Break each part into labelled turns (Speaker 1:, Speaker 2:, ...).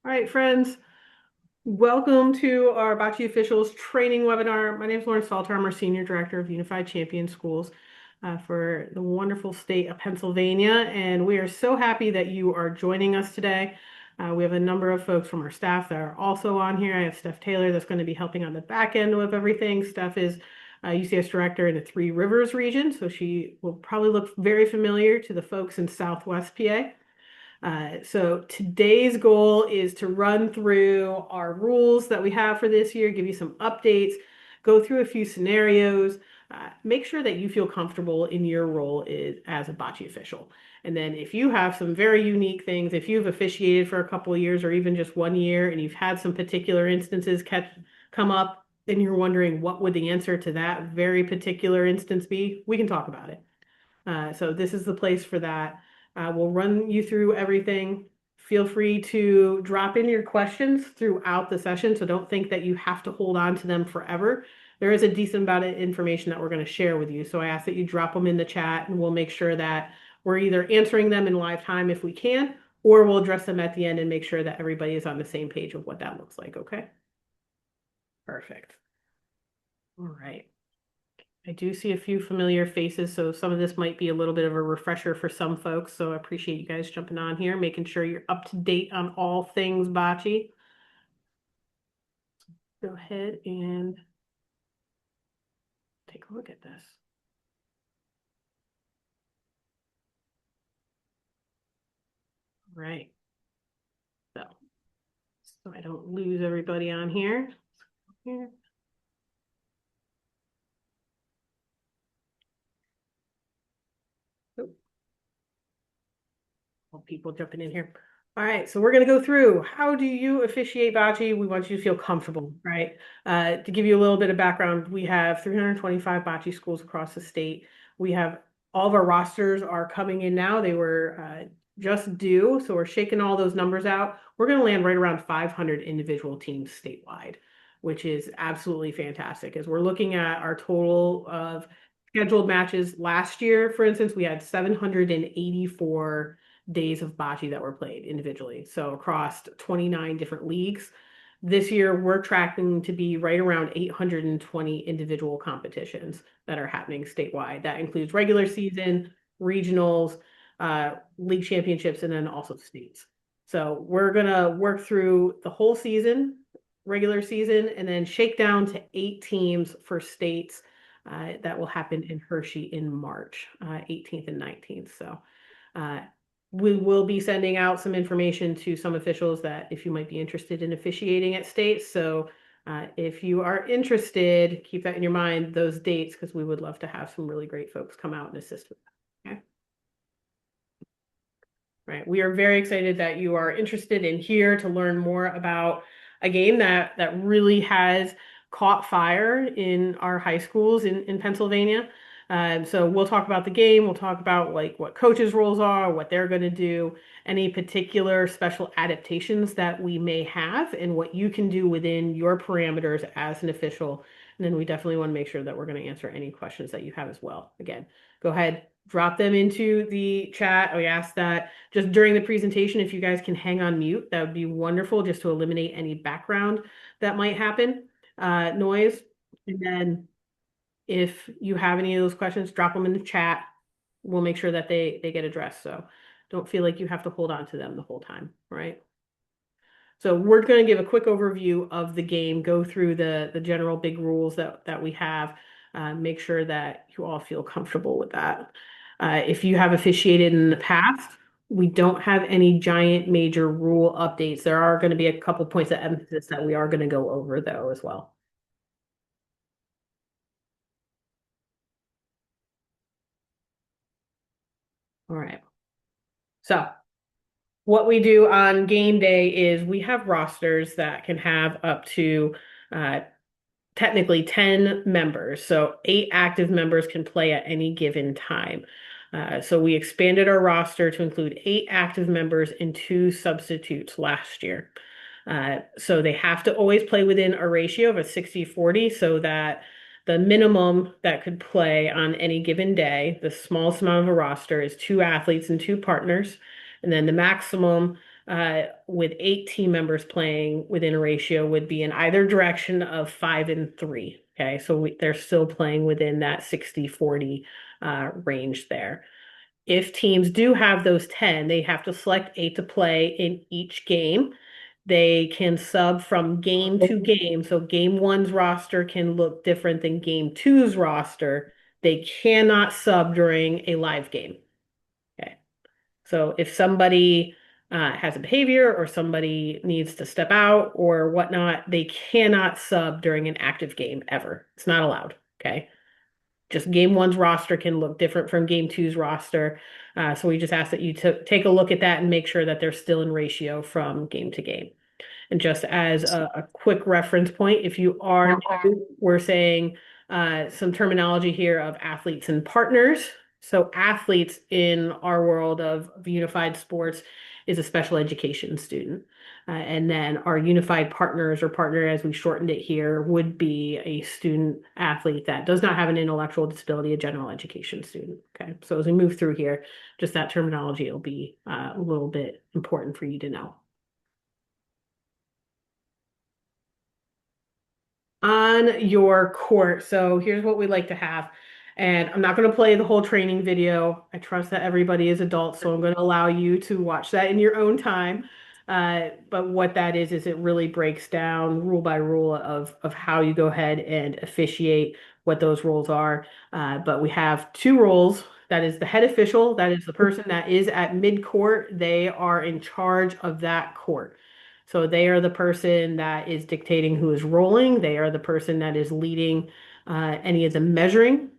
Speaker 1: All right, friends, welcome to our Bocce Officials training webinar. My name is Lauren Salter. I'm our Senior Director of Unified Champion Schools for the wonderful state of Pennsylvania, and we are so happy that you are joining us today. We have a number of folks from our staff that are also on here. I have Steph Taylor that's going to be helping on the back end with everything. Steph is UCS Director in the Three Rivers region, so she will probably look very familiar to the folks in Southwest PA. So today's goal is to run through our rules that we have for this year, give you some updates, go through a few scenarios, make sure that you feel comfortable in your role as a bocce official. And then if you have some very unique things, if you've officiated for a couple of years or even just 1 year and you've had some particular instances come up and you're wondering what would the answer to that very particular instance be, we can talk about it. So this is the place for that. We'll run you through everything. Feel free to drop in your questions throughout the session, so don't think that you have to hold on to them forever. There is a decent amount of information that we're going to share with you, so I ask that you drop them in the chat, and we'll make sure that we're either answering them in live time if we can, or we'll address them at the end and make sure that everybody is on the same page of what that looks like, okay? Perfect. All right. I do see a few familiar faces, so some of this might be a little bit of a refresher for some folks. So I appreciate you guys jumping on here, making sure you're up to date on all things bocce. Go ahead and take a look at this. Right. So I don't lose everybody on here. Here. All people jumping in here. All right, so we're going to go through how do you officiate bocce? We want you to feel comfortable, right? To give you a little bit of background, we have 325 bocce schools across the state. We have all of our rosters are coming in now. They were just due, so we're shaking all those numbers out. We're going to land right around 500 individual teams statewide, which is absolutely fantastic. As we're looking at our total of scheduled matches last year, for instance, we had 784 days of bocce that were played individually. So across 29 different leagues. This year, we're tracking to be right around 820 individual competitions that are happening statewide. That includes regular season, regionals, league championships, and then also states. So we're going to work through the whole season, regular season, and then shake down to 8 teams for states. That will happen in Hershey in March, 18th and 19th. So we will be sending out some information to some officials that if you might be interested in officiating at states. So if you are interested, keep that in your mind, those dates, because we would love to have some really great folks come out and assist with that. Okay. Right. We are very excited that you are interested in here to learn more about a game that really has caught fire in our high schools in Pennsylvania. So we'll talk about the game. We'll talk about like what coaches' roles are, what they're going to do, any particular special adaptations that we may have, and what you can do within your parameters as an official. And then we definitely want to make sure that we're going to answer any questions that you have as well. Again, go ahead, drop them into the chat. We ask that just during the presentation, if you guys can hang on mute, that would be wonderful just to eliminate any background that might happen, noise. And then if you have any of those questions, drop them in the chat. We'll make sure that they get addressed. So don't feel like you have to hold on to them the whole time, right? So we're going to give a quick overview of the game, go through the general big rules that we have, make sure that you all feel comfortable with that. If you have officiated in the past, we don't have any giant major rule updates. There are going to be a couple points of emphasis that we are going to go over though as well. All right. So what we do on game day is we have rosters that can have up to uh, technically 10 members. So 8 active members can play at any given time. So we expanded our roster to include 8 active members and 2 substitutes last year. So they have to always play within a ratio of a 60-40 so that the minimum that could play on any given day, the smallest amount of a roster is 2 athletes and 2 partners. And then the maximum with 8 team members playing within a ratio would be in either direction of 5 and 3. Okay, so they're still playing within that 60-40 range there. If teams do have those 10, they have to select 8 to play in each game. They can sub from game to game. So game one's roster can look different than game two's roster. They cannot sub during a live game. Okay. So if somebody has a behavior or somebody needs to step out or whatnot, they cannot sub during an active game ever. It's not allowed. Okay. Just game one's roster can look different from game two's roster. So we just ask that you take a look at that and make sure that they're still in ratio from game to game. And just as a quick reference point, if you are new, we're saying some terminology here of athletes and partners. So athletes in our world of unified sports is a special education student. And then our unified partners or partner, as we shortened it here, would be a student athlete that does not have an intellectual disability, a general education student. Okay, so as we move through here, just that terminology will be a little bit important for you to know. On your court. So here's what we like to have. And I'm not going to play the whole training video. I trust that everybody is adults, so I'm going to allow you to watch that in your own time. But what that is it really breaks down rule by rule of how you go ahead and officiate what those rules are. But we have 2 rules. That is the head official. That is the person that is at mid-court. They are in charge of that court. So they are the person that is dictating who is rolling. They are the person that is leading any of the measuring.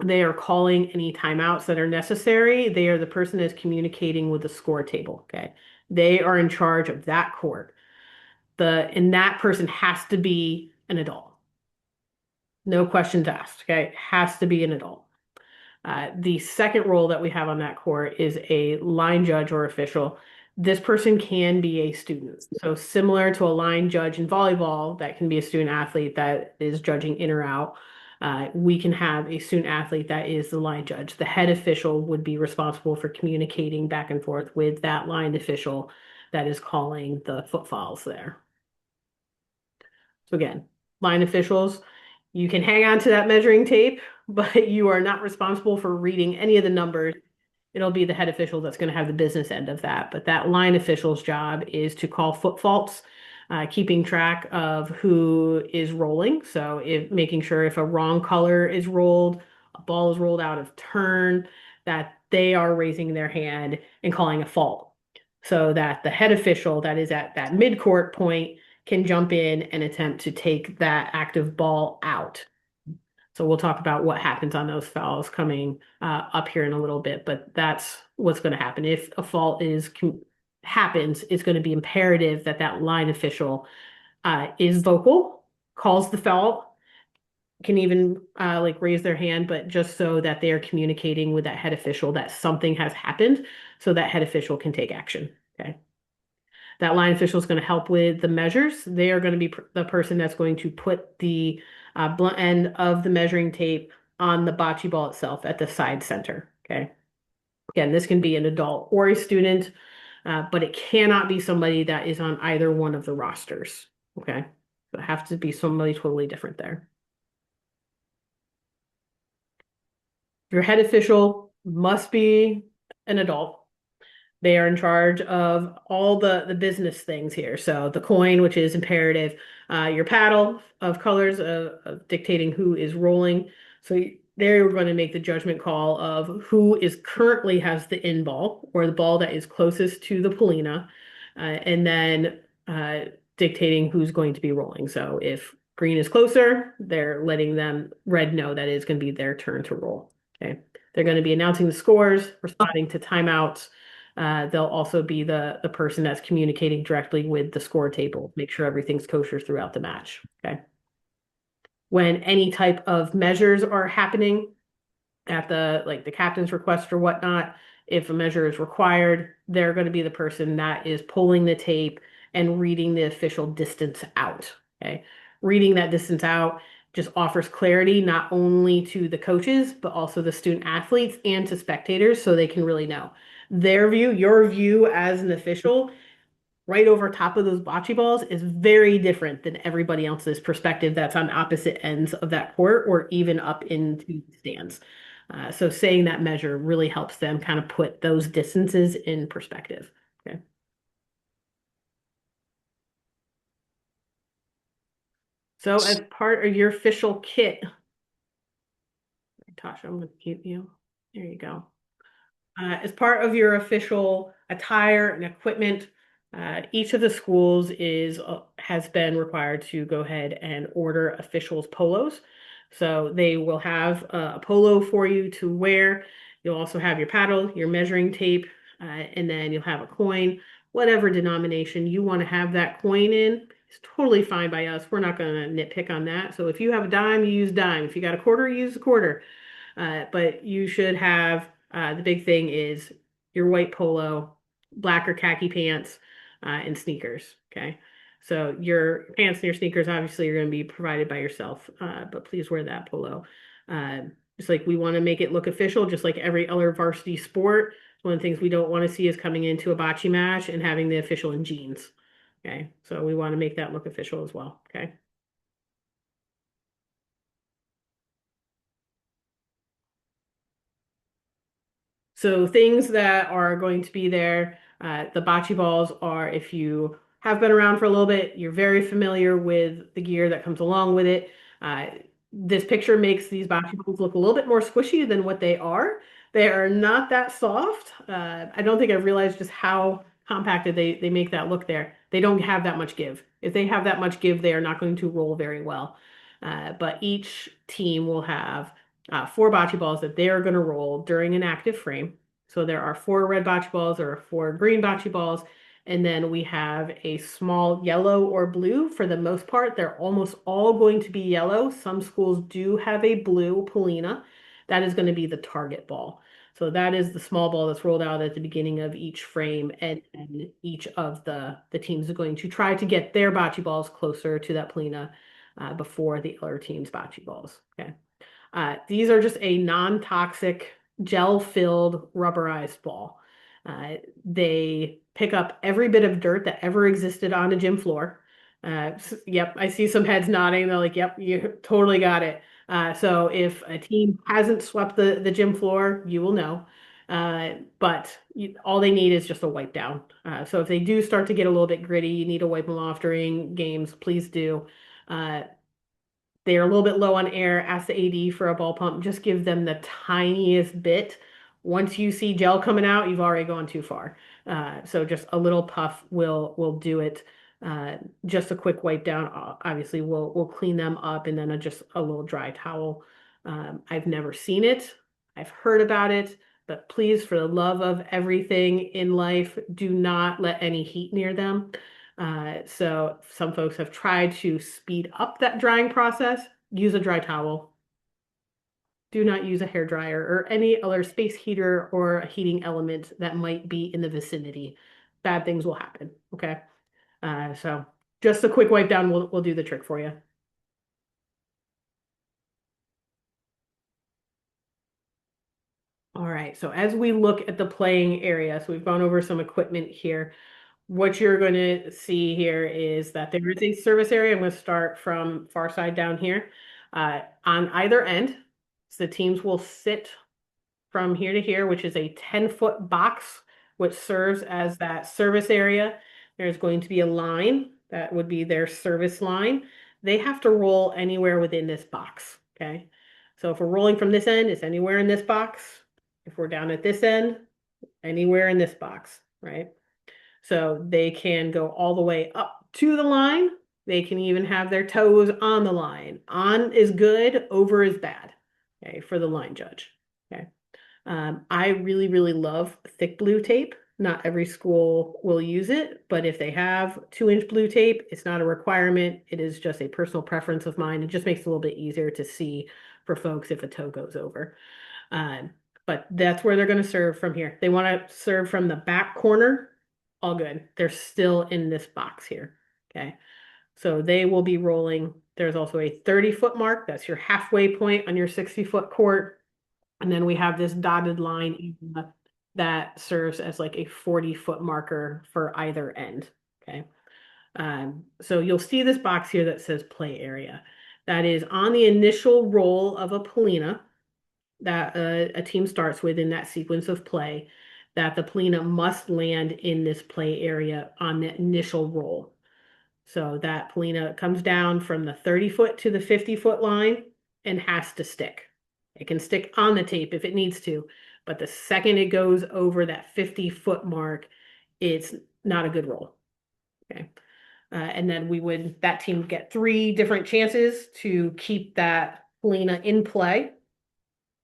Speaker 1: They are calling any timeouts that are necessary. They are the person that's communicating with the score table. Okay. They are in charge of that court. And that person has to be an adult. No questions asked. Okay. Has to be an adult. The second role that we have on that court is a line judge or official. This person can be a student. So similar to a line judge in volleyball, that can be a student athlete that is judging in or out. We can have a student athlete that is the line judge. The head official would be responsible for communicating back and forth with that line official that is calling the footfalls there. So again, line officials, you can hang on to that measuring tape, but you are not responsible for reading any of the numbers. It'll be the head official that's going to have the business end of that. But that line official's job is to call foot faults, keeping track of who is rolling. So if making sure if a wrong color is rolled, a ball is rolled out of turn, that they are raising their hand and calling a fault. So that the head official that is at that mid-court point can jump in and attempt to take that active ball out. So we'll talk about what happens on those fouls coming up here in a little bit, but that's what's going to happen. If a fault happens, it's going to be imperative that that line official is vocal, calls the foul, can even like raise their hand, but just so that they are communicating with that head official that something has happened, so that head official can take action. Okay. That line official is going to help with the measures. They are going to be the person that's going to put the blunt end of the measuring tape on the bocce ball itself at the side center. Okay. Again, this can be an adult or a student, but it cannot be somebody that is on either one of the rosters. Okay. So it has to be somebody totally different there. Your head official must be an adult. They are in charge of all the business things here. So the coin, which is imperative, your paddle of colors of dictating who is rolling. So they're going to make the judgment call of who is currently has the in ball or the ball that is closest to the Polina, and then dictating who's going to be rolling. So if green is closer, they're letting them red know that it's going to be their turn to roll. Okay. They're going to be announcing the scores, responding to timeouts. They'll also be the person that's communicating directly with the score table, make sure everything's kosher throughout the match. Okay. When any type of measures are happening at the captain's request or whatnot, if a measure is required, they're going to be the person that is pulling the tape and reading the official distance out. Okay. Reading that distance out just offers clarity not only to the coaches, but also the student athletes and to spectators so they can really know their view, your view as an official right over top of those bocce balls is very different than everybody else's perspective that's on opposite ends of that court or even up into the stands. So saying that measure really helps them kind of put those distances in perspective. Okay. So as part of your official kit, Tasha, I'm going to keep you. There you go. As part of your official attire and equipment, each of the schools has been required to go ahead and order officials polos. So they will have a polo for you to wear. You'll also have your paddle, your measuring tape, and then you'll have a coin, whatever denomination you want to have that coin in. It's totally fine by us. We're not going to nitpick on that. So if you have a dime, you use dime. If you got a quarter, you use a quarter. But you should have the big thing is your white polo, black or khaki pants, and sneakers. Okay. So your pants and your sneakers obviously are going to be provided by yourself, but please wear that polo. Uh, just like we want to make it look official, just like every other varsity sport. One of the things we don't want to see is coming into a bocce match and having the official in jeans. Okay. So we want to make that look official as well. Okay. So things that are going to be there, the bocce balls are, if you have been around for a little bit, you're very familiar with the gear that comes along with it. Uh, this picture makes these bocce balls look a little bit more squishy than what they are. They are not that soft. I don't think I've realized just how compacted they make that look there. They don't have that much give. If they have that much give, they are not going to roll very well. But each team will have four bocce balls that they are going to roll during an active frame. So there are four red bocce balls, there are four green bocce balls, and then we have a small yellow or blue. For the most part, they're almost all going to be yellow. Some schools do have a blue Polina. That is going to be the target ball. So that is the small ball that's rolled out at the beginning of each frame, and each of the teams are going to try to get their bocce balls closer to that Polina before the other team's bocce balls. Okay. These are just a non-toxic gel-filled rubberized ball. They pick up every bit of dirt that ever existed on a gym floor. Yep, I see some heads nodding. They're like, yep, you totally got it. So if a team hasn't swept the gym floor, you will know. But all they need is just a wipe down. So if they do start to get a little bit gritty, you need to wipe them off during games, please do. Uh, they're a little bit low on air. Ask the AD for a ball pump. Just give them the tiniest bit. Once you see gel coming out, you've already gone too far. So just a little puff will do it. Just a quick wipe down. Obviously, we'll clean them up, and then just a little dry towel. I've never seen it. I've heard about it, but please, for the love of everything in life, do not let any heat near them. So some folks have tried to speed up that drying process. Use a dry towel. Do not use a hair dryer or any other space heater or a heating element that might be in the vicinity. Bad things will happen. Okay. So just a quick wipe down will do the trick for you. All right. So as we look at the playing area, so we've gone over some equipment here. What you're going to see here is that there is a service area. I'm going to start from far side down here. On either end, so the teams will sit from here to here, which is a 10-foot box, which serves as that service area. There's going to be a line that would be their service line. They have to roll anywhere within this box. Okay. So if we're rolling from this end, it's anywhere in this box. If we're down at this end, anywhere in this box, right? So they can go all the way up to the line. They can even have their toes on the line. On is good, over is bad, okay, for the line judge. Okay. I really, really love thick blue tape. Not every school will use it, but if they have 2-inch blue tape, it's not a requirement. It is just a personal preference of mine. It just makes it a little bit easier to see for folks if a toe goes over. But that's where they're going to serve from here. They want to serve from the back corner. All good. They're still in this box here. Okay. So they will be rolling. There's also a 30-foot mark. That's your halfway point on your 60-foot court. And then we have this dotted line that serves as like a 40-foot marker for either end. Okay. So you'll see this box here that says play area. That is on the initial roll of a Polina that a team starts with in that sequence of play, that the Polina must land in this play area on the initial roll. So that Polina comes down from the 30-foot to the 50-foot line and has to stick. It can stick on the tape if it needs to, but the second it goes over that 50-foot mark, it's not a good roll. Okay. And then that team would get three different chances to keep that Polina in play,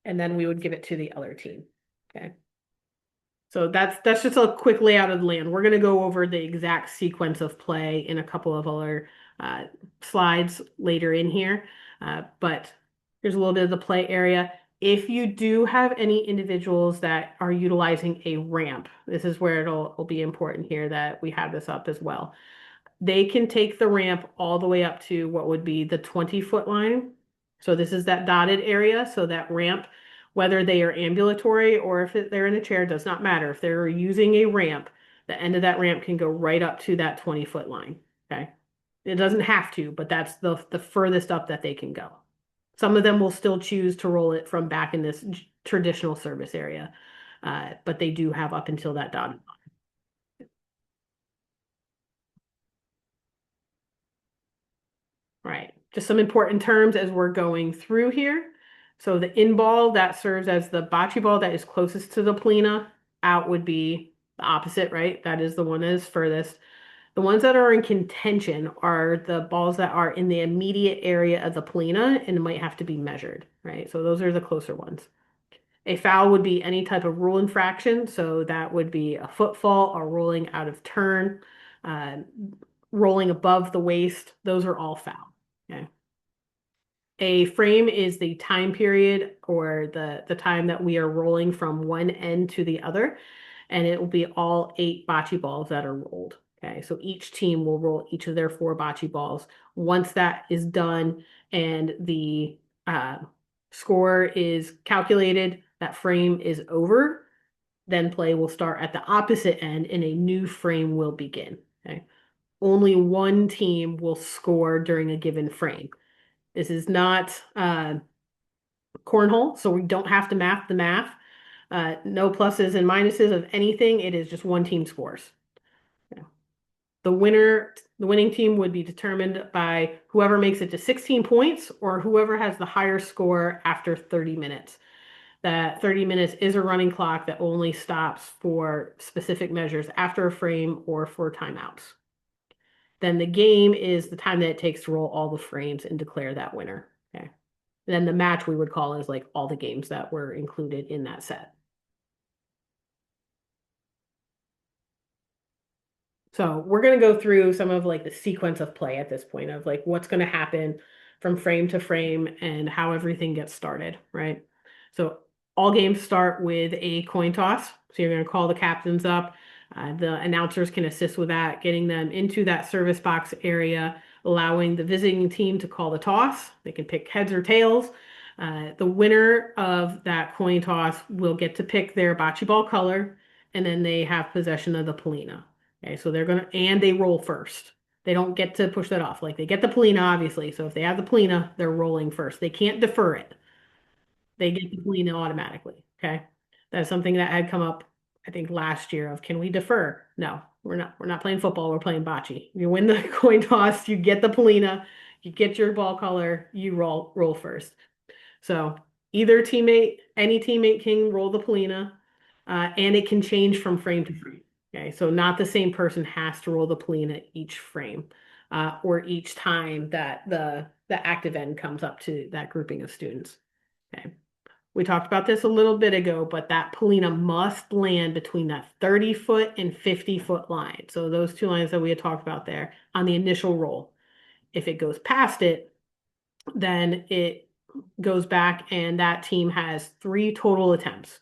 Speaker 1: and then we would give it to the other team. Okay. So that's just a quick layout of the land. We're going to go over the exact sequence of play in a couple of other uh, slides later in here. But here's a little bit of the play area. If you do have any individuals that are utilizing a ramp, this is where it'll be important here that we have this up as well. They can take the ramp all the way up to what would be the 20-foot line. So this is that dotted area. So that ramp, whether they are ambulatory or if they're in a chair, does not matter. If they're using a ramp, the end of that ramp can go right up to that 20-foot line. Okay. It doesn't have to, but that's the furthest up that they can go. Some of them will still choose to roll it from back in this traditional service area, but they do have up until that dotted line. Right. Just some important terms as we're going through here. So the in ball that serves as the bocce ball that is closest to the Polina. Out would be the opposite, right? That is the one that is furthest. The ones that are in contention are the balls that are in the immediate area of the Polina and might have to be measured, right? So those are the closer ones. A foul would be any type of rule infraction. So that would be a footfall or rolling out of turn, uh, rolling above the waist. Those are all foul. Okay. A frame is the time period or the time that we are rolling from one end to the other, and it will be all 8 bocce balls that are rolled. Okay, so each team will roll each of their 4 bocce balls. Once that is done and the score is calculated, that frame is over, then play will start at the opposite end and a new frame will begin. Okay, only one team will score during a given frame. This is not cornhole, so we don't have to math the math. No pluses and minuses of anything. It is just one team scores. Yeah. The winning team would be determined by whoever makes it to 16 points or whoever has the higher score after 30 minutes. That 30 minutes is a running clock that only stops for specific measures after a frame or for timeouts. Then the game is the time that it takes to roll all the frames and declare that winner. Okay. Then the match we would call is like all the games that were included in that set. So we're going to go through some of like the sequence of play at this point of like what's going to happen from frame to frame and how everything gets started, right? So all games start with a coin toss. So you're going to call the captains up. The announcers can assist with that, getting them into that service box area, allowing the visiting team to call the toss. They can pick heads or tails. The winner of that coin toss will get to pick their bocce ball color, and then they have possession of the Polina. Okay, so and they roll first. They don't get to push that off. Like they get the Polina, obviously. So if they have the Polina, they're rolling first. They can't defer it. They get the Polina automatically. Okay. That's something that had come up, I think, last year of can we defer? No, we're not. We're not playing football. We're playing bocce. You win the coin toss, you get the Polina, you get your ball color, you roll first. So any teammate can roll the Polina, and it can change from frame to frame. Okay, so not the same person has to roll the Polina each frame, or each time that the active end comes up to that grouping of students. Okay, we talked about this a little bit ago, but that Polina must land between that 30-foot and 50-foot line. So those two lines that we had talked about there on the initial roll. If it goes past it, then it goes back and that team has 3 total attempts.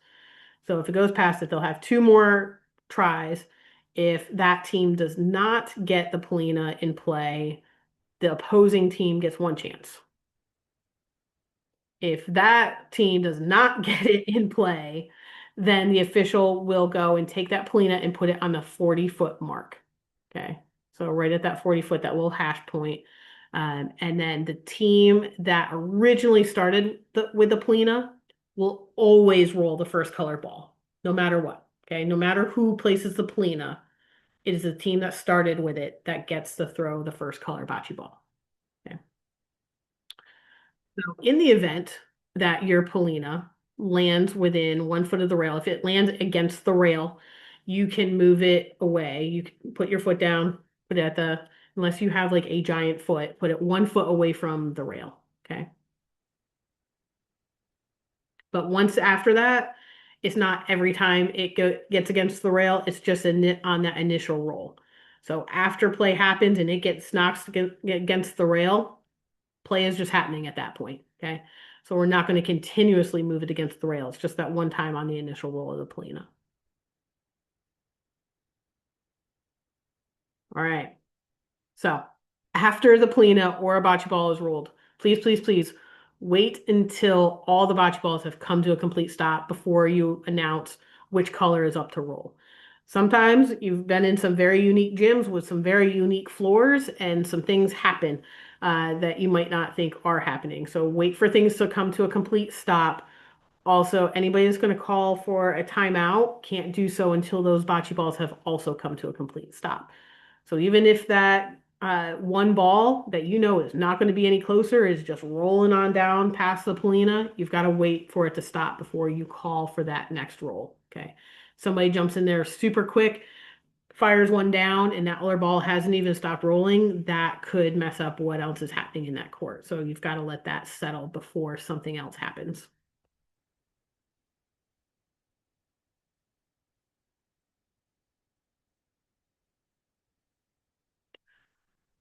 Speaker 1: So if it goes past it, they'll have 2 more tries. If that team does not get the Polina in play, the opposing team gets 1 chance. If that team does not get it in play, then the official will go and take that Polina and put it on the 40-foot mark. Okay. So right at that 40 foot, that little hash point. And then the team that originally started with the Polina will always roll the first color ball, no matter what. Okay, no matter who places the Polina, it is the team that started with it that gets to throw the first color bocce ball. Okay. So in the event that your Polina lands within 1 foot of the rail, if it lands against the rail, you can move it away. You can put your foot down, put it at unless you have like a giant foot, put it 1 foot away from the rail. Okay. But once after that, it's not every time gets against the rail, it's just on that initial roll. So after play happens and it gets knocked against the rail, play is just happening at that point. Okay. So we're not going to continuously move it against the rail. It's just that one time on the initial roll of the Polina. All right. So after the Polina or a bocce ball is rolled, please, please, please wait until all the bocce balls have come to a complete stop before you announce which color is up to roll. Sometimes you've been in some very unique gyms with some very unique floors and some things happen that you might not think are happening. So wait for things to come to a complete stop. Also, anybody that's going to call for a timeout can't do so until those bocce balls have also come to a complete stop. So even if that one ball that you know is not going to be any closer is just rolling on down past the Polina, you've got to wait for it to stop before you call for that next roll. Okay. Somebody jumps in there super quick, fires one down, and that other ball hasn't even stopped rolling. That could mess up what else is happening in that court. So you've got to let that settle before something else happens.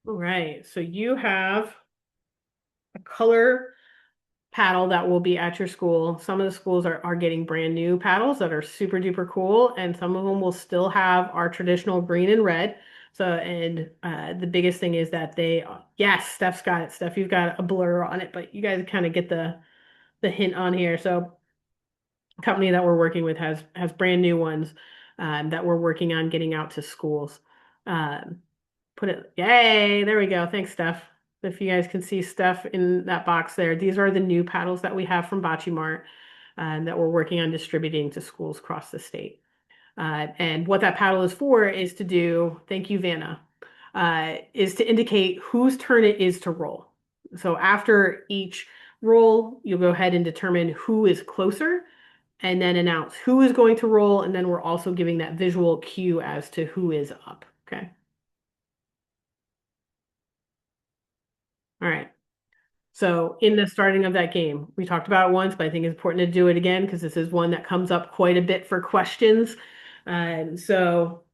Speaker 1: All right. So you have a color paddle that will be at your school. Some of the schools are getting brand new paddles that are super duper cool, and some of them will still have our traditional green and red. So, and the biggest thing is that yes, Steph's got it. Steph, you've got a blur on it, but you guys kind of get the hint on here. So, the company that we're working with has brand new ones that we're working on getting out to schools. Um, Yay, there we go. Thanks, Steph. If you guys can see Steph in that box there, these are the new paddles that we have from Bocce Mart that we're working on distributing to schools across the state. And what that paddle is for is to do, thank you, Vanna, is to indicate whose turn it is to roll. So after each roll, you'll go ahead and determine who is closer and then announce who is going to roll. And then we're also giving that visual cue as to who is up. Okay. All right. So in the starting of that game, we talked about it once, but I think it's important to do it again because this is one that comes up quite a bit for questions. So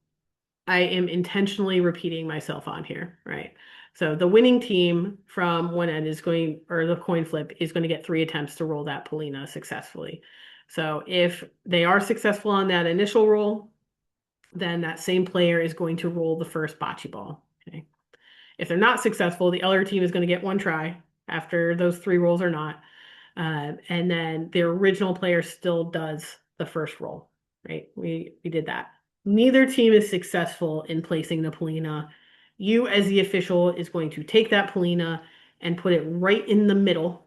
Speaker 1: I am intentionally repeating myself on here, right? So the winning team from one end is going, or the coin flip is going to get 3 attempts to roll that Polina successfully. So if they are successful on that initial roll, then that same player is going to roll the first bocce ball. Okay. If they're not successful, the other team is going to get one try after those 3 rolls are not. And then the original player still does the first roll, right? We did that. Neither team is successful in placing the Polina. You, as the official, is going to take that Polina and put it right in the middle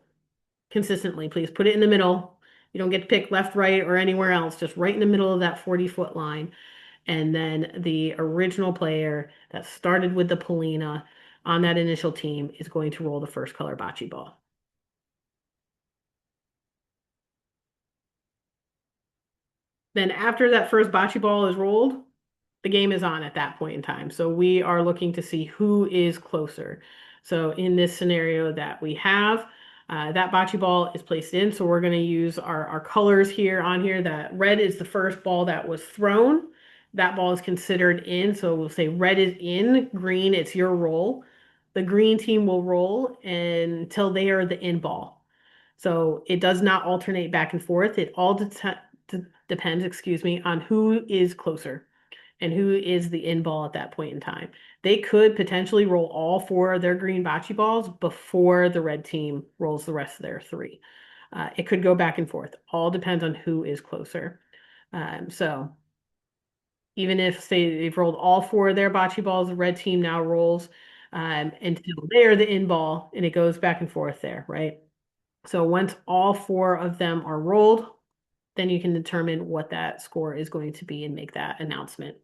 Speaker 1: consistently. Please put it in the middle. You don't get to pick left, right, or anywhere else, just right in the middle of that 40-foot line. And then the original player that started with the Polina on that initial team is going to roll the first color bocce ball. Then after that first bocce ball is rolled, the game is on at that point in time. So we are looking to see who is closer. So in this scenario that we have, that bocce ball is placed in. So we're going to use our colors here on here. That red is the first ball that was thrown. That ball is considered in. So we'll say red is in, green, it's your roll. The green team will roll until they are the in ball. So it does not alternate back and forth. It all depends, excuse me, on who is closer and who is the in ball at that point in time. They could potentially roll all 4 of their green bocce balls before the red team rolls the rest of their 3. It could go back and forth. All depends on who is closer. So Even if, say, they've rolled all four of their bocce balls, the red team now rolls until they're the in ball, and it goes back and forth there, right? So once all four of them are rolled, then you can determine what that score is going to be and make that announcement.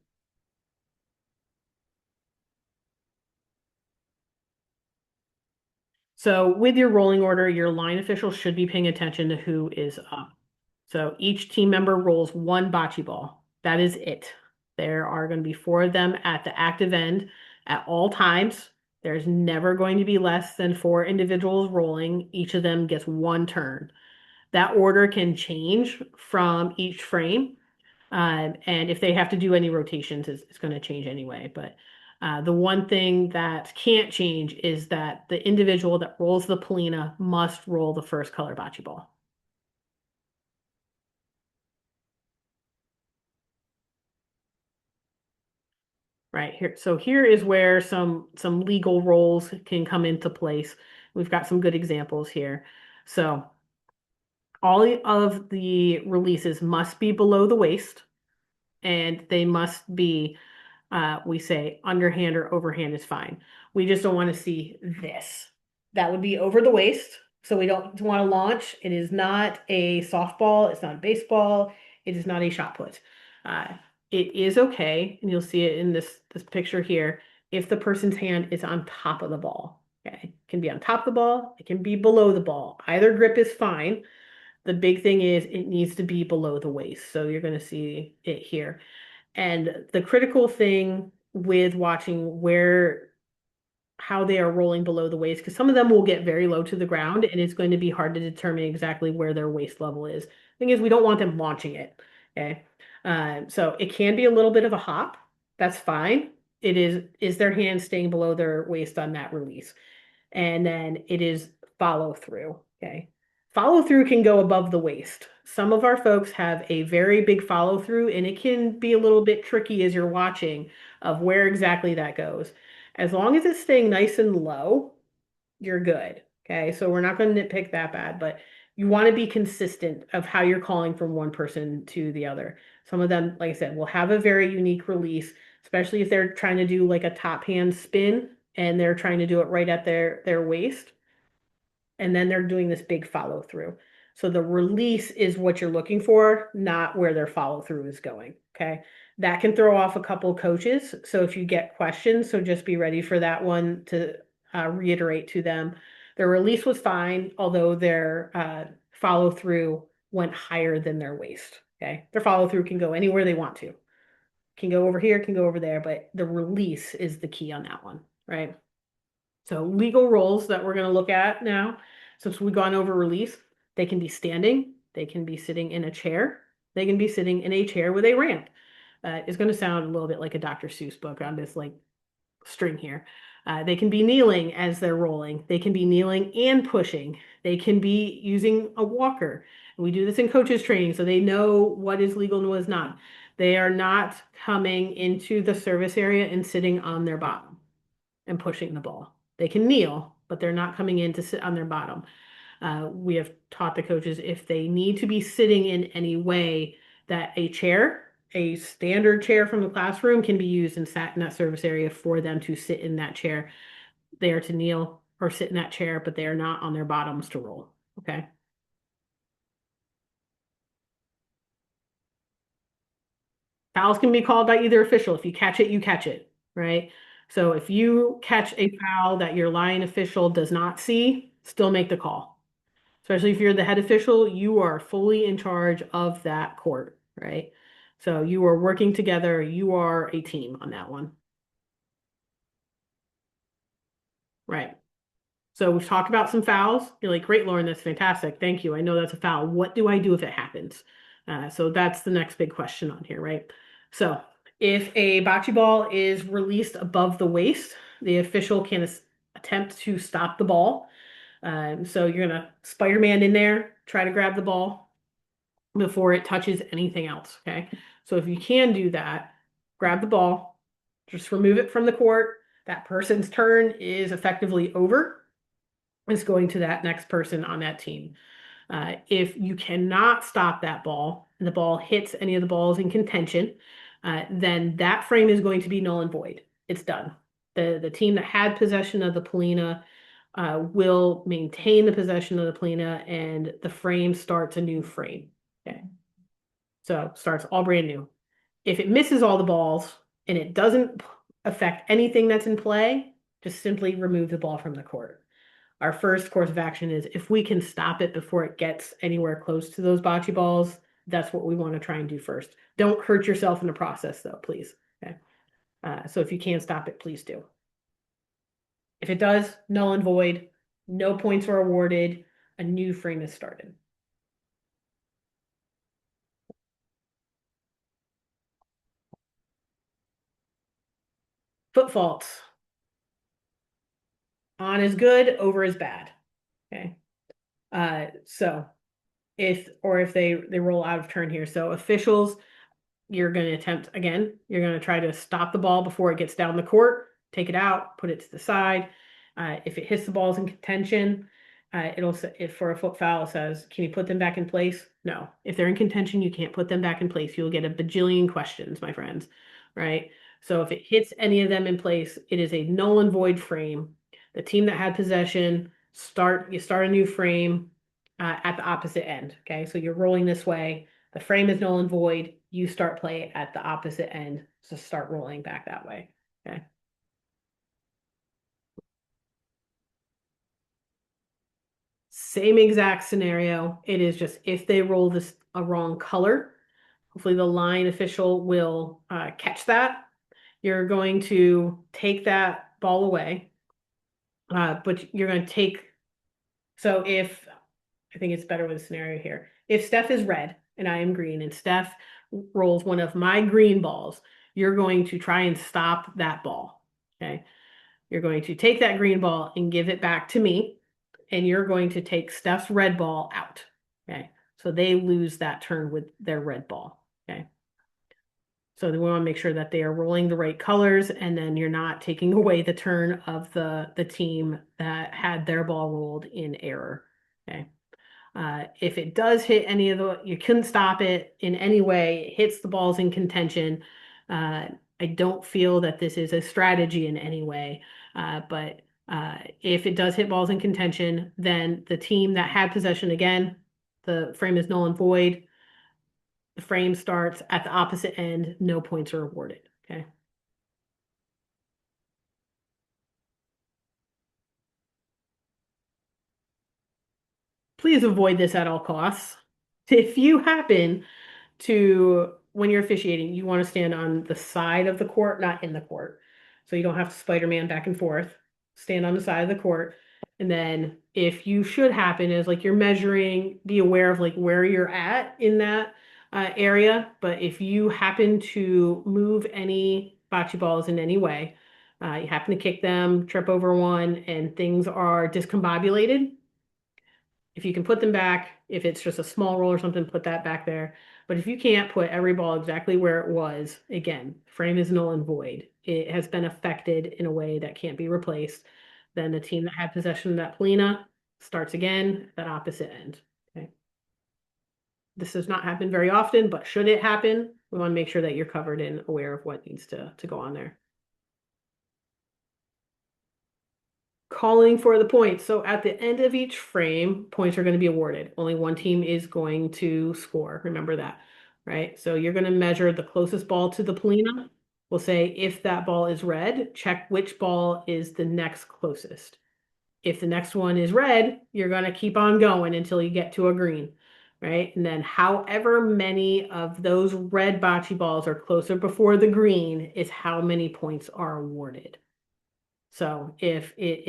Speaker 1: So with your rolling order, your line official should be paying attention to who is up. So each team member rolls one bocce ball. That is it. There are going to be four of them at the active end at all times. There's never going to be less than four individuals rolling. Each of them gets one turn. That order can change from each frame. And if they have to do any rotations, it's going to change anyway. But the one thing that can't change is that the individual that rolls the Polina must roll the first color bocce ball. Right here. So here is where some legal roles can come into place. We've got some good examples here. So all of the releases must be below the waist, and they must be we say underhand or overhand is fine. We just don't want to see this. That would be over the waist. So we don't want to launch. It is not a softball. It's not a baseball. It is not a shot put. Uh, it is okay, and you'll see it in this picture here, if the person's hand is on top of the ball. Okay. It can be on top of the ball. It can be below the ball. Either grip is fine. The big thing is it needs to be below the waist. So you're going to see it here. And the critical thing with watching how they are rolling below the waist, because some of them will get very low to the ground, and it's going to be hard to determine exactly where their waist level is. Thing is, we don't want them launching it. Okay. So it can be a little bit of a hop. That's fine. Is their hand staying below their waist on that release? And then it is follow through. Okay. Follow through can go above the waist. Some of our folks have a very big follow through, and it can be a little bit tricky as you're watching of where exactly that goes. As long as it's staying nice and low, you're good. Okay. So we're not going to nitpick that bad, but you want to be consistent of how you're calling from one person to the other. Some of them, like I said, will have a very unique release, especially if they're trying to do like a top hand spin and they're trying to do it right at their waist, and then they're doing this big follow through. So the release is what you're looking for, not where their follow through is going. Okay. That can throw off a couple coaches. So if you get questions, so just be ready for that one to reiterate to them. Their release was fine, although their follow through went higher than their waist. Okay. Their follow through can go anywhere they want to. Can go over here, can go over there, but the release is the key on that one, right? So legal roles that we're going to look at now, since we've gone over release, they can be standing, they can be sitting in a chair, they can be sitting in a chair with a ramp. It's going to sound a little bit like a Dr. Seuss book on this like string here. They can be kneeling as they're rolling. They can be kneeling and pushing. They can be using a walker. And we do this in coaches training, so they know what is legal and what is not. They are not coming into the service area and sitting on their bottom and pushing the ball. They can kneel, but they're not coming in to sit on their bottom. We have taught the coaches if they need to be sitting in any way, that a standard chair from the classroom, can be used and sat in that service area for them to sit in that chair. They are to kneel or sit in that chair, but they are not on their bottoms to roll. Okay. Fouls can be called by either official. If you catch it, you catch it, right? So if you catch a foul that your line official does not see, still make the call. Especially if you're the head official, you are fully in charge of that court, right? So you are working together, you are a team on that one, right? So we've talked about some fouls. You're like, great, Lauren, that's fantastic. Thank you. I know that's a foul. What do I do if it happens? So that's the next big question on here, right? So if a bocce ball is released above the waist, the official can attempt to stop the ball. So you're gonna Spider-Man in there, try to grab the ball before it touches anything else. Okay. So if you can do that, grab the ball, just remove it from the court. That person's turn is effectively over. It's going to that next person on that team. If you cannot stop that ball and the ball hits any of the balls in contention, then that frame is going to be null and void. It's done. The team that had possession of the Polina will maintain the possession of the Polina, and the frame starts a new frame. Okay. So starts all brand new. If it misses all the balls and it doesn't affect anything that's in play, just simply remove the ball from the court. Our first course of action is if we can stop it before it gets anywhere close to those bocce balls, that's what we want to try and do first. Don't hurt yourself in the process, though, please. Okay. So if you can stop it, please do. If it does, null and void, no points are awarded, a new frame is started. Foot faults. On is good, over is bad. Okay. So if they roll out of turn here. So officials, you're going to attempt again, you're going to try to stop the ball before it gets down the court, take it out, put it to the side. If it hits the balls in contention, it'll say, if for a foot foul, it says, can you put them back in place? No. If they're in contention, you can't put them back in place. You'll get a bajillion questions, my friends, right? So if it hits any of them in place, it is a null and void frame. The team that had possession, you start a new frame at the opposite end. Okay, so you're rolling this way. The frame is null and void. You start play at the opposite end, so start rolling back that way. Okay. Same exact scenario. It is just if they roll this a wrong color, hopefully the line official will catch that. You're going to take that ball away, but you're going to take. So if I think it's better with a scenario here. If Steph is red and I am green, and Steph rolls one of my green balls, you're going to try and stop that ball. Okay. You're going to take that green ball and give it back to me, and you're going to take Steph's red ball out. Okay. So they lose that turn with their red ball. Okay. So we want to make sure that they are rolling the right colors, and then you're not taking away the turn of the team that had their ball rolled in error. Okay. If it does hit any of you couldn't stop it in any way, it hits the balls in contention. I don't feel that this is a strategy in any way, but if it does hit balls in contention, then the team that had possession again, the frame is null and void. The frame starts at the opposite end, no points are awarded. Okay. Please avoid this at all costs. If you happen to, when you're officiating, you want to stand on the side of the court, not in the court. So you don't have to Spider-Man back and forth. Stand on the side of the court. And then if you should happen is like you're measuring, be aware of like where you're at in that area. But if you happen to move any bocce balls in any way, you happen to kick them, trip over one, and things are discombobulated, if you can put them back, if it's just a small roll or something, put that back there. But if you can't put every ball exactly where it was, again, frame is null and void. It has been affected in a way that can't be replaced. Then the team that had possession of that Polina starts again at opposite end. Okay. This does not happen very often, but should it happen, we want to make sure that you're covered and aware of what needs to go on there. Calling for the points. So at the end of each frame, points are going to be awarded. Only one team is going to score. Remember that, right? So you're going to measure the closest ball to the Polina. We'll say if that ball is red, check which ball is the next closest. If the next one is red, you're going to keep on going until you get to a green, right? And then however many of those red bocce balls are closer before the green is how many points are awarded. So uh, if it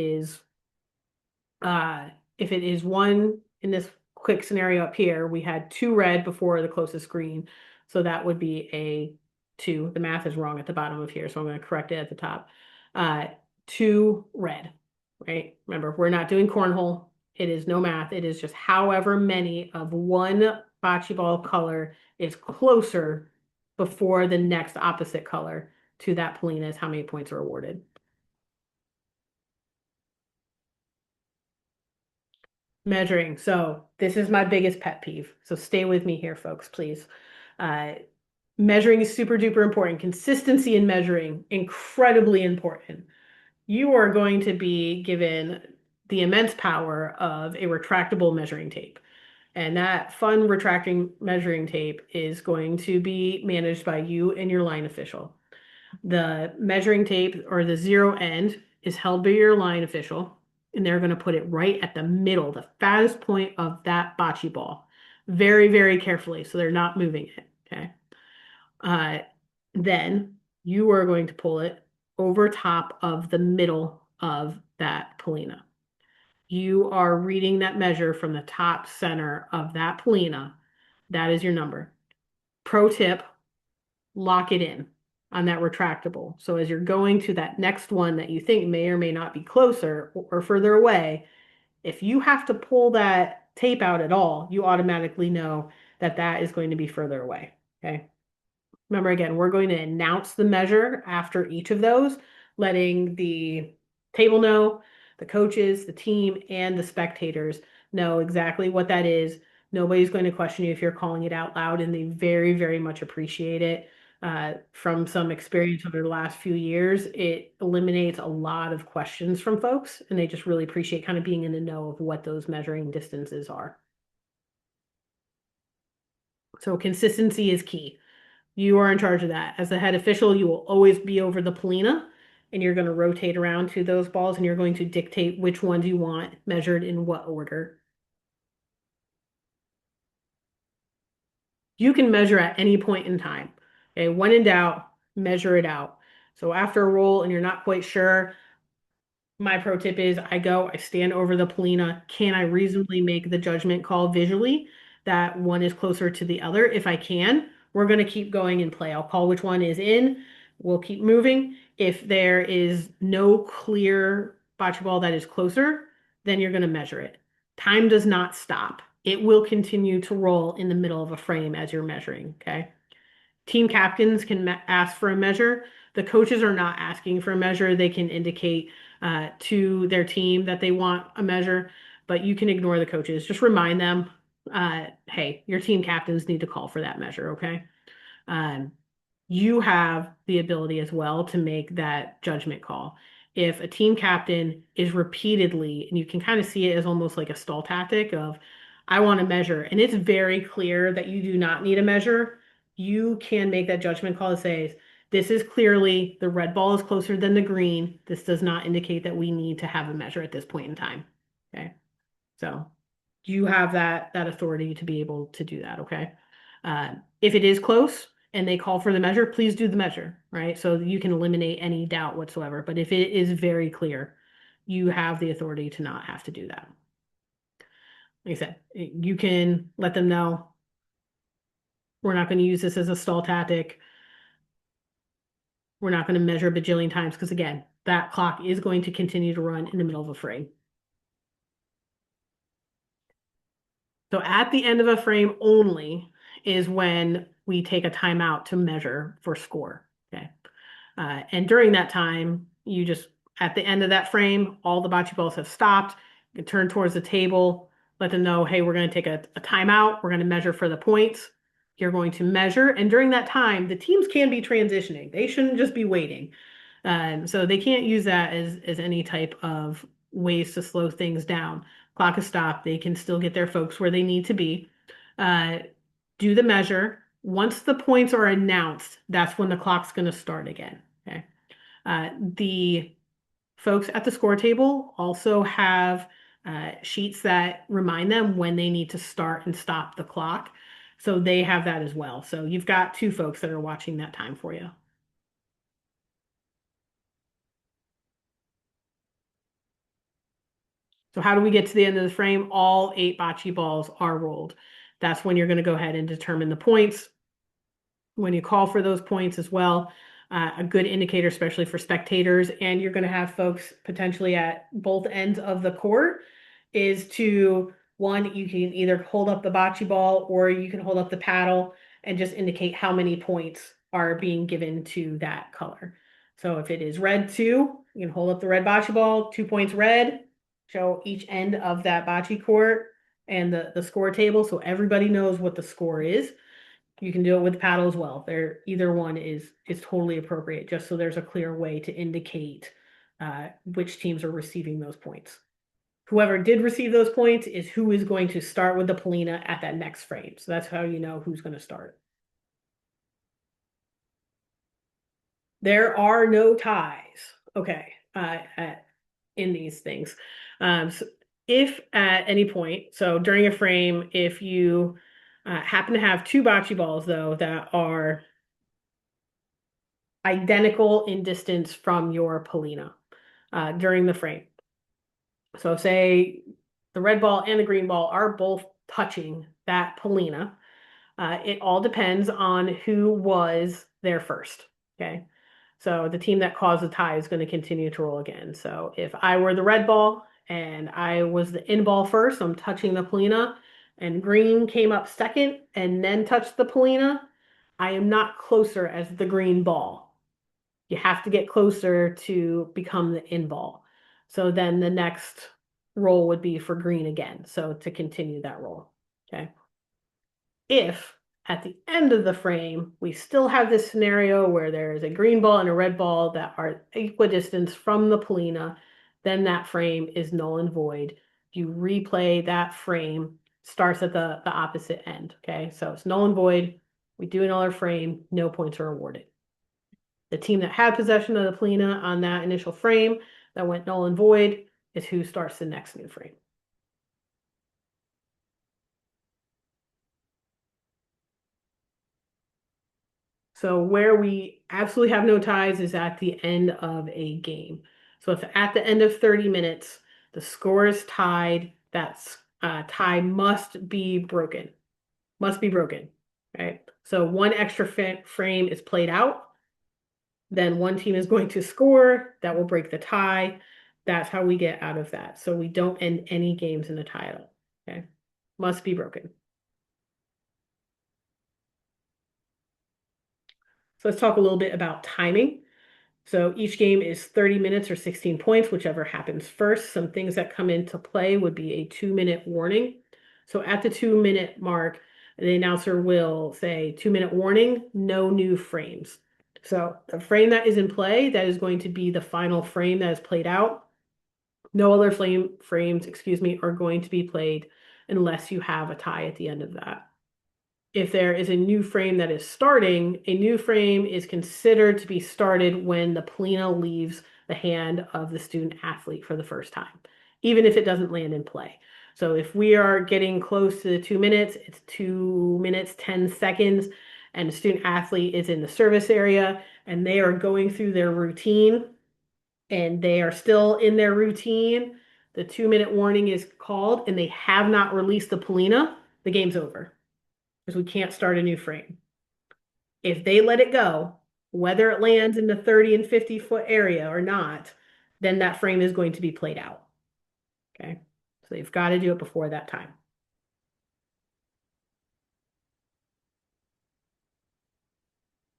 Speaker 1: is one in this quick scenario up here, we had two red before the closest green. So that would be a two. The math is wrong at the bottom of here, so I'm going to correct it at the top. Two red, right? Remember, we're not doing cornhole. It is no math. It is just however many of one bocce ball color is closer before the next opposite color to that Polina is how many points are awarded. Measuring. So this is my biggest pet peeve. So stay with me here, folks, please. Uh, Measuring is super duper important. Consistency in measuring, incredibly important. You are going to be given the immense power of a retractable measuring tape. And that fun retracting measuring tape is going to be managed by you and your line official. The measuring tape or the zero end is held by your line official, and they're going to put it right at the middle, the fattest point of that bocce ball, very, very carefully, so they're not moving it. Okay. Uh, then you are going to pull it over top of the middle of that polina. You are reading that measure from the top center of that polina. That is your number. Pro tip, lock it in on that retractable. So as you're going to that next one that you think may or may not be closer or further away, if you have to pull that tape out at all, you automatically know that that is going to be further away. Okay. Remember, again, we're going to announce the measure after each of those, letting the table know, the coaches, the team, and the spectators know exactly what that is. Nobody's going to question you if you're calling it out loud, and they very, very much appreciate it. From some experience over the last few years, it eliminates a lot of questions from folks, and they just really appreciate kind of being in the know of what those measuring distances are. So consistency is key. You are in charge of that. As the head official, you will always be over the polina, and you're going to rotate around to those balls, and you're going to dictate which ones you want measured in what order. You can measure at any point in time. Okay, when in doubt, measure it out. So after a roll and you're not quite sure, my pro tip is I stand over the polina. Can I reasonably make the judgment call visually that one is closer to the other? If I can, we're going to keep going and play. I'll call which one is in. We'll keep moving. If there is no clear bocce ball that is closer, then you're going to measure it. Time does not stop. It will continue to roll in the middle of a frame as you're measuring, okay? Team captains can ask for a measure. The coaches are not asking for a measure. They can indicate to their team that they want a measure, but you can ignore the coaches. Just remind them, hey, your team captains need to call for that measure, okay? Um, you have the ability as well to make that judgment call. If a team captain is repeatedly, and you can kind of see it as almost like a stall tactic of, I want to measure, and it's very clear that you do not need a measure, you can make that judgment call that says, this is clearly the red ball is closer than the green. This does not indicate that we need to have a measure at this point in time. Okay. So you have that authority to be able to do that. Okay. If it is close and they call for the measure, please do the measure, right? So you can eliminate any doubt whatsoever. But if it is very clear, you have the authority to not have to do that. Like I said, you can let them know we're not going to use this as a stall tactic. We're not going to measure a bajillion times because, again, that clock is going to continue to run in the middle of a frame. So at the end of a frame only is when we take a timeout to measure for score. Okay. And during that time, you just, at the end of that frame, all the bocce balls have stopped. You turn towards the table, let them know, hey, we're going to take a timeout. We're going to measure for the points. You're going to measure. And during that time, the teams can be transitioning. They shouldn't just be waiting. So they can't use that as any type of ways to slow things down. Clock is stopped. They can still get their folks where they need to be. Do the measure. Once the points are announced, that's when the clock's going to start again. Okay. The folks at the score table also have sheets that remind them when they need to start and stop the clock. So they have that as well. So you've got two folks that are watching that time for you. So how do we get to the end of the frame? All 8 bocce balls are rolled. That's when you're going to go ahead and determine the points. When you call for those points as well, a good indicator, especially for spectators, and you're going to have folks potentially at both ends of the court, is to one, you can either hold up the bocce ball or you can hold up the paddle and just indicate how many points are being given to that color. So if it is red 2, you can hold up the red bocce ball, 2 points red, show each end of that bocce court and the score table so everybody knows what the score is. You can do it with paddle as well. Either one is totally appropriate, just so there's a clear way to indicate which teams are receiving those points. Whoever did receive those points is who is going to start with the Polina at that next frame. So that's how you know who's going to start. There are no ties. Okay. In these things. So if at any point, so during a frame, if you happen to have two bocce balls, though, that are identical in distance from your Polina during the frame. So say the red ball and the green ball are both touching that Polina. It all depends on who was there first. Okay. So the team that caused the tie is going to continue to roll again. So if I were the red ball and I was the in ball first, I'm touching the Polina, and green came up second and then touched the Polina, I am not closer as the green ball. You have to get closer to become the in ball. So then the next roll would be for green again. So to continue that roll. Okay. If at the end of the frame, we still have this scenario where there is a green ball and a red ball that are equidistant from the Polina, then that frame is null and void. You replay that frame, starts at the opposite end. Okay, so it's null and void. We do another frame, no points are awarded. The team that had possession of the Polina on that initial frame that went null and void is who starts the next new frame. So where we absolutely have no ties is at the end of a game. So if at the end of 30 minutes, the score is tied, that tie must be broken. Must be broken, right? So one extra frame is played out. Then one team is going to score. That will break the tie. That's how we get out of that. So we don't end any games in a tie at all. Okay. Must be broken. So let's talk a little bit about timing. So each game is 30 minutes or 16 points, whichever happens first. Some things that come into play would be a 2-minute warning. So at the 2-minute mark, the announcer will say 2-minute warning, no new frames. So the frame that is in play, that is going to be the final frame that is played out. No other frames, are going to be played unless you have a tie at the end of that. If there is a new frame that is starting, a new frame is considered to be started when the Polina leaves the hand of the student athlete for the first time, even if it doesn't land in play. So if we are getting close to 2 minutes, it's 2 minutes, 10 seconds, and the student athlete is in the service area and they are going through their routine and they are still in their routine, the 2-minute warning is called and they have not released the Polina, the game's over. Because we can't start a new frame. If they let it go, whether it lands in the 30 and 50-foot area or not, then that frame is going to be played out. Okay. So you've got to do it before that time.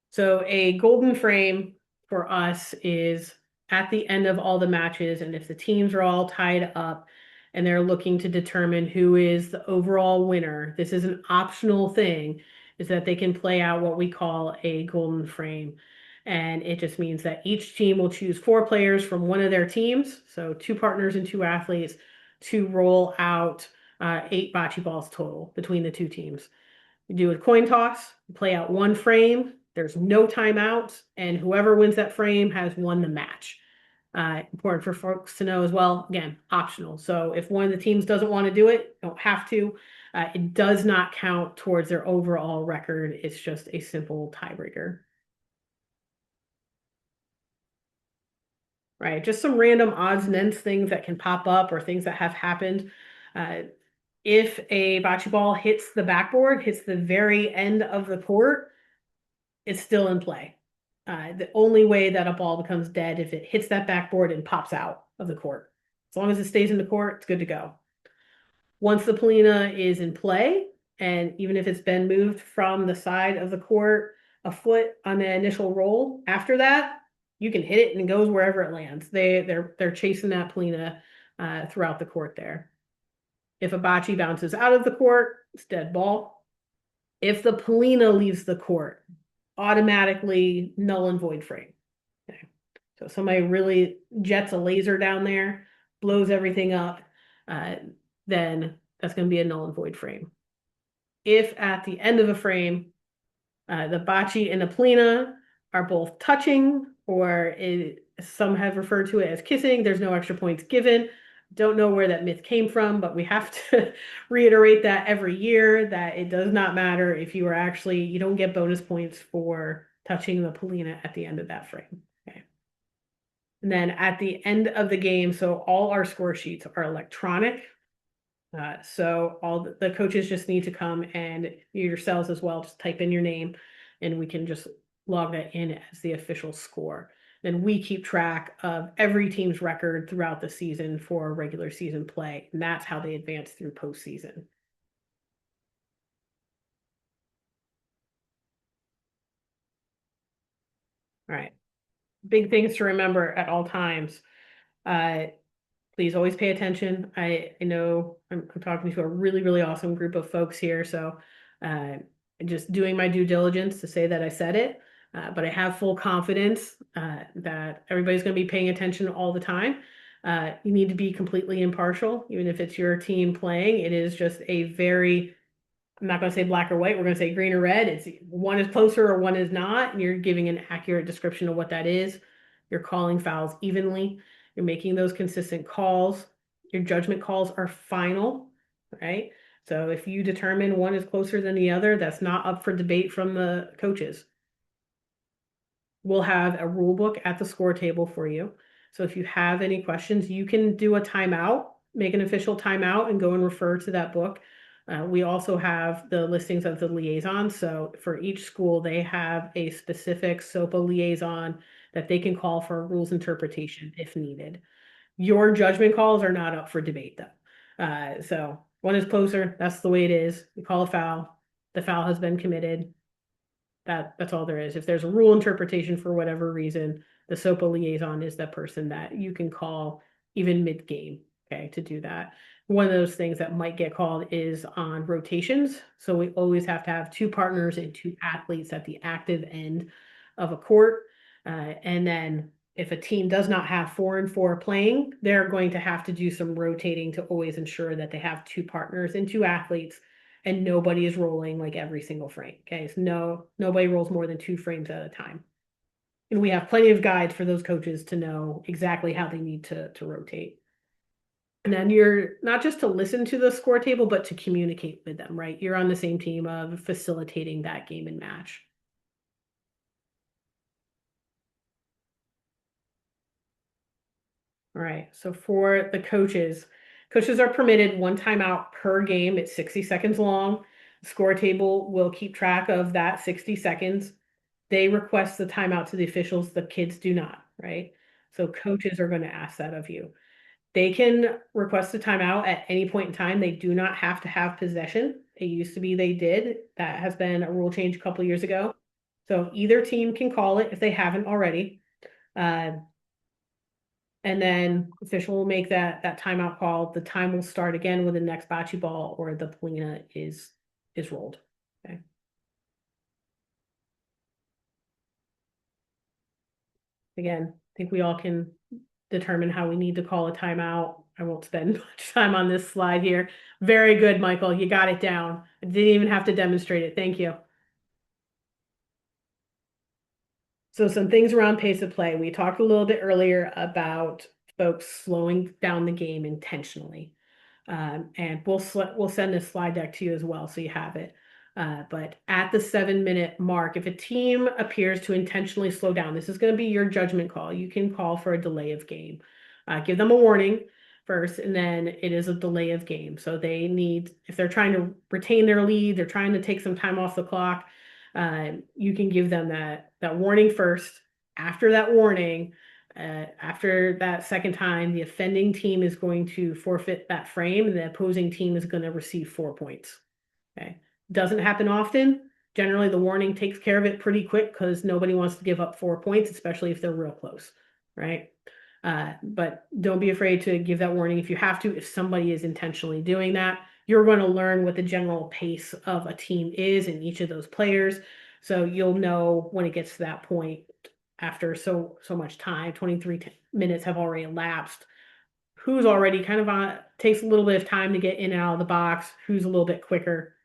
Speaker 1: So a golden frame for us is at the end of all the matches, and if the teams are all tied up and they're looking to determine who is the overall winner, this is an optional thing, is that they can play out what we call a golden frame. And it just means that each team will choose 4 players from one of their teams, so 2 partners and 2 athletes, to roll out 8 bocce balls total between the 2 teams. You do a coin toss, play out 1 frame, there's no timeouts, and whoever wins that frame has won the match. Important for folks to know as well, again, optional. So if one of the teams doesn't want to do it, don't have to. It does not count towards their overall record. It's just a simple tiebreaker. Right, just some random odds and ends things that can pop up or things that have happened. If a bocce ball hits the backboard, hits the very end of the court, it's still in play. The only way that a ball becomes dead if it hits that backboard and pops out of the court. As long as it stays in the court, it's good to go. Once the Polina is in play, and even if it's been moved from the side of the court a foot on the initial roll, after that, you can hit it and it goes wherever it lands. They're chasing that Polina throughout the court there. If a bocce bounces out of the court, it's dead ball. If the Polina leaves the court, automatically null and void frame. Okay. So somebody really jets a laser down there, blows everything up, uh, then that's going to be a null and void frame. If at the end of a frame, the bocce and the polina are both touching, or some have referred to it as kissing, there's no extra points given. Don't know where that myth came from, but we have to reiterate that every year that it does not matter if you are actually, you don't get bonus points for touching the polina at the end of that frame. Okay. And then at the end of the game, so all our score sheets are electronic. So all the coaches just need to come, and yourselves as well, just type in your name and we can just log that in as the official score. Then we keep track of every team's record throughout the season for regular season play, and that's how they advance through postseason. All right. Big things to remember at all times. Uh, please always pay attention. I know I'm talking to a really, really awesome group of folks here. So just doing my due diligence to say that I said it. But I have full confidence that everybody's going to be paying attention all the time. You need to be completely impartial, even if it's your team playing. It is just a very, I'm not going to say black or white. We're going to say green or red. It's one is closer or one is not. And you're giving an accurate description of what that is. You're calling fouls evenly. You're making those consistent calls. Your judgment calls are final, right? So if you determine one is closer than the other, that's not up for debate from the coaches. We'll have a rule book at the score table for you. So if you have any questions, you can do a timeout, make an official timeout and go and refer to that book. We also have the listings of the liaisons. So for each school, they have a specific SOPA liaison that they can call for rules interpretation if needed. Your judgment calls are not up for debate though. So one is closer, that's the way it is. You call a foul, the foul has been committed. That's all there is. If there's a rule interpretation for whatever reason, the SOPA liaison is that person that you can call even mid-game, okay, to do that. One of those things that might get called is on rotations. So we always have to have two partners and two athletes at the active end of a court. And then if a team does not have 4 and 4 playing, they're going to have to do some rotating to always ensure that they have two partners and two athletes and nobody is rolling like every single frame. Okay, so nobody rolls more than 2 frames at a time. And we have plenty of guides for those coaches to know exactly how they need to rotate. And then you're not just to listen to the score table, but to communicate with them, right? You're on the same team of facilitating that game and match. All right, so for the coaches, coaches are permitted 1 timeout per game. It's 60 seconds long. The score table will keep track of that 60 seconds. They request the timeout to the officials, the kids do not, right? So coaches are going to ask that of you. They can request a timeout at any point in time. They do not have to have possession. It used to be they did. That has been a rule change a couple years ago. So either team can call it if they haven't already. And then official will make that timeout call. The time will start again when the next bocce ball or the polina is rolled. Okay. Again, I think we all can determine how we need to call a timeout. I won't spend much time on this slide here. Very good, Michael. You got it down. I didn't even have to demonstrate it. Thank you. So some things around pace of play. We talked a little bit earlier about folks slowing down the game intentionally. And we'll send this slide deck to you as well, so you have it. But at the 7-minute mark, if a team appears to intentionally slow down, this is going to be your judgment call. You can call for a delay of game. Give them a warning first, and then it is a delay of game. So they need, if they're trying to retain their lead, they're trying to take some time off the clock, you can give them that warning first. After that warning, after that second time, the offending team is going to forfeit that frame and the opposing team is going to receive 4 points. Okay. Doesn't happen often. Generally, the warning takes care of it pretty quick because nobody wants to give up 4 points, especially if they're real close, right? But don't be afraid to give that warning if you have to. If somebody is intentionally doing that, you're going to learn what the general pace of a team is in each of those players. So you'll know when it gets to that point after so much time, 23 minutes have already elapsed, who's already kind of on, takes a little bit of time to get in and out of the box, who's a little bit quicker.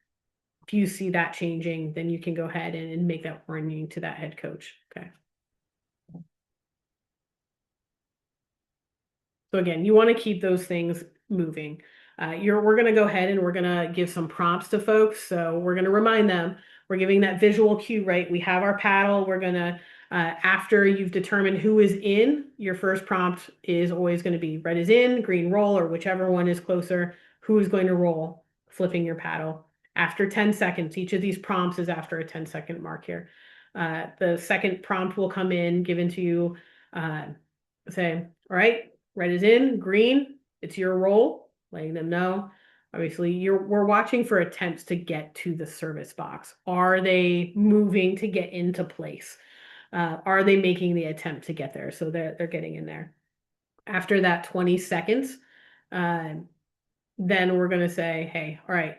Speaker 1: If you see that changing, then you can go ahead and make that warning to that head coach. Okay. So again, you want to keep those things moving. We're going to go ahead and we're going to give some prompts to folks. So we're going to remind them, we're giving that visual cue, right? We have our paddle. We're going to, after you've determined who is in, your first prompt is always going to be red is in, green roll, or whichever one is closer, who is going to roll, flipping your paddle. After 10 seconds, each of these prompts is after a 10-second mark here. The second prompt will come in, given to you, say, all right, red is in, green, it's your role, letting them know. Obviously, we're watching for attempts to get to the service box. Are they moving to get into place? Are they making the attempt to get there? So they're getting in there. After that 20 seconds, then we're going to say, hey, all right,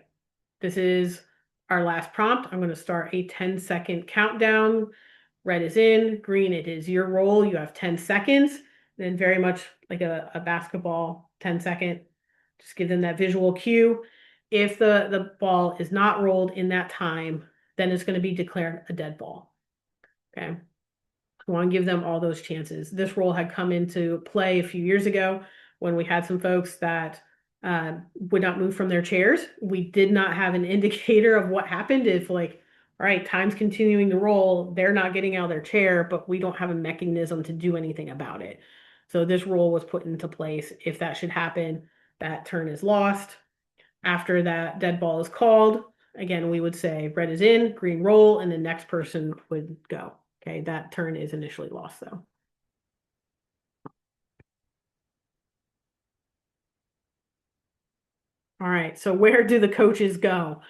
Speaker 1: this is our last prompt. I'm going to start a 10-second countdown. Red is in, green, it is your role. You have 10 seconds. Then very much like a basketball 10-second. Just give them that visual cue. If the ball is not rolled in that time, then it's going to be declared a dead ball. Okay. I want to give them all those chances. This rule had come into play a few years ago when we had some folks that would not move from their chairs. We did not have an indicator of what happened if, like, all right, time's continuing to roll, they're not getting out of their chair, but we don't have a mechanism to do anything about it. So this rule was put into place. If that should happen, that turn is lost. After that dead ball is called, again, we would say red is in, green roll, and the next person would go. Okay, that turn is initially lost though. All right, so where do the coaches go?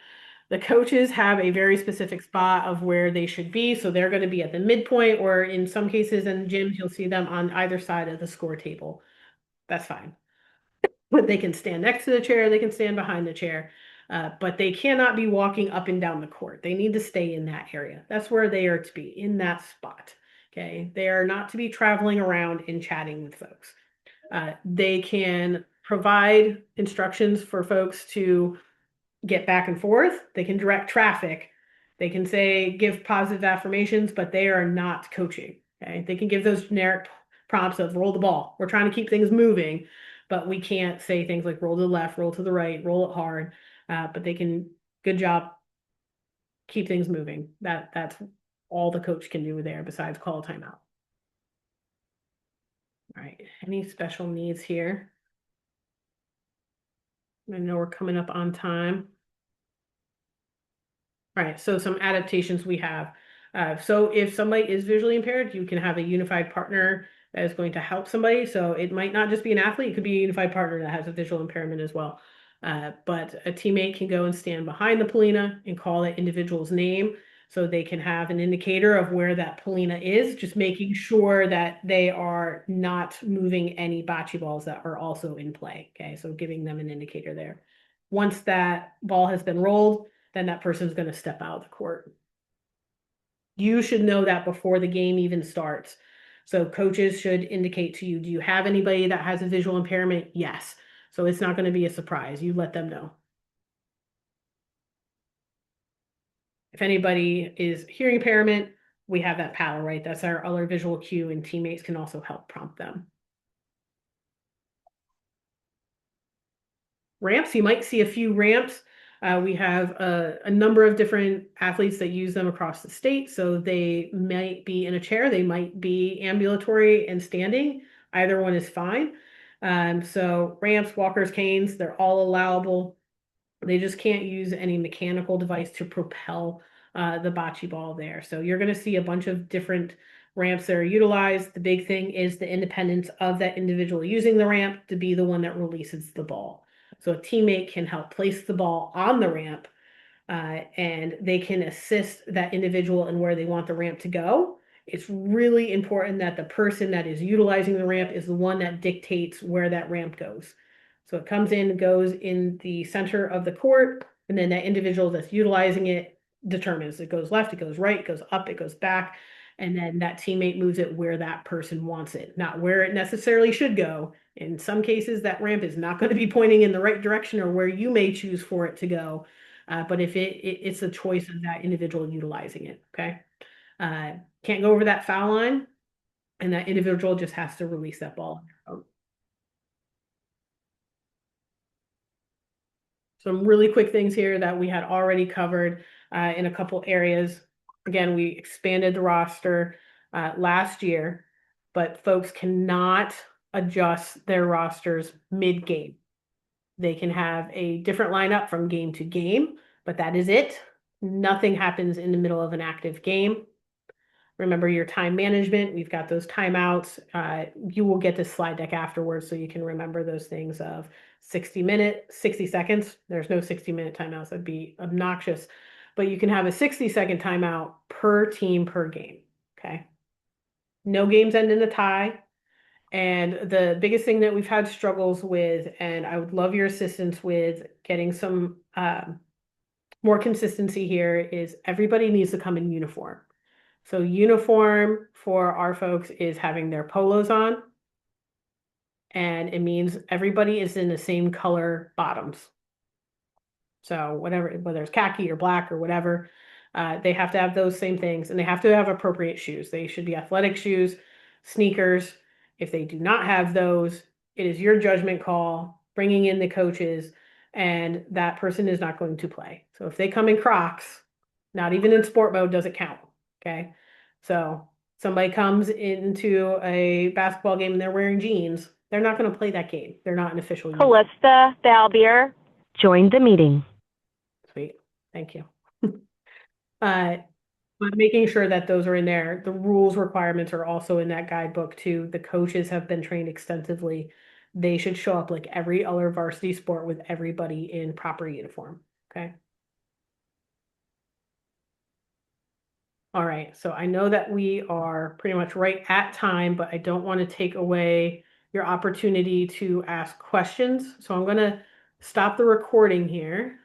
Speaker 1: The coaches have a very specific spot of where they should be. So they're going to be at the midpoint, or in some cases in gyms, you'll see them on either side of the score table. That's fine. But they can stand next to the chair, they can stand behind the chair, but they cannot be walking up and down the court. They need to stay in that area. That's where they are to be, in that spot. Okay. They are not to be traveling around and chatting with folks. They can provide instructions for folks to get back and forth. They can direct traffic. They can say, give positive affirmations, but they are not coaching. Okay. They can give those generic prompts of roll the ball. We're trying to keep things moving, but we can't say things like roll to the left, roll to the right, roll it hard. But they can, good job, keep things moving. That's all the coach can do there besides call a timeout. All right. Any special needs here? I know we're coming up on time. All right, so some adaptations we have. So if somebody is visually impaired, you can have a unified partner that is going to help somebody. So it might not just be an athlete, it could be a unified partner that has a visual impairment as well. But a teammate can go and stand behind the Polina and call that individual's name so they can have an indicator of where that Polina is, just making sure that they are not moving any bocce balls that are also in play. Okay, so giving them an indicator there. Once that ball has been rolled, then that person's going to step out of the court. You should know that before the game even starts. So coaches should indicate to you, do you have anybody that has a visual impairment? Yes. So it's not going to be a surprise. You let them know. If anybody is hearing impairment, we have that paddle, right? That's our other visual cue, and teammates can also help prompt them. Ramps, you might see a few ramps. We have a number of different athletes that use them across the state. So they might be in a chair, they might be ambulatory and standing. Either one is fine. So ramps, walkers, canes, they're all allowable. They just can't use any mechanical device to propel the bocce ball there. So you're going to see a bunch of different ramps that are utilized. The big thing is the independence of that individual using the ramp to be the one that releases the ball. So a teammate can help place the ball on the ramp, and they can assist that individual in where they want the ramp to go. It's really important that the person that is utilizing the ramp is the one that dictates where that ramp goes. So it comes in, goes in the center of the court, and then that individual that's utilizing it determines it goes left, it goes right, it goes up, it goes back, and then that teammate moves it where that person wants it, not where it necessarily should go. In some cases, that ramp is not going to be pointing in the right direction or where you may choose for it to go. But if it's the choice of that individual utilizing it, okay? Can't go over that foul line, and that individual just has to release that ball. Some really quick things here that we had already covered in a couple areas. Again, we expanded the roster last year, but folks cannot adjust their rosters mid-game. They can have a different lineup from game to game, but that is it. Nothing happens in the middle of an active game. Remember your time management. We've got those timeouts. You will get this slide deck afterwards so you can remember those things of 60 seconds. There's no 60-minute timeouts. That'd be obnoxious. But you can have a 60-second timeout per team per game. Okay. No games end in a tie. And the biggest thing that we've had struggles with, and I would love your assistance with getting some more consistency here, is everybody needs to come in uniform. So uniform for our folks is having their polos on, and it means everybody is in the same color bottoms. So whatever, whether it's khaki or black or whatever, they have to have those same things, and they have to have appropriate shoes. They should be athletic shoes, sneakers. If they do not have those, it is your judgment call, bringing in the coaches, and that person is not going to play. So if they come in Crocs, not even in sport mode, does it count? Okay. So somebody comes into a basketball game and they're wearing jeans, they're not going to play that game. They're not an official uniform.
Speaker 2: Callista Balbier joined the meeting.
Speaker 1: Sweet. Thank you. But making sure that those are in there. The rules requirements are also in that guidebook too. The coaches have been trained extensively. They should show up like every other varsity sport with everybody in proper uniform. Okay. All right. So I know that we are pretty much right at time, but I don't want to take away your opportunity to ask questions. So I'm going to stop the recording here.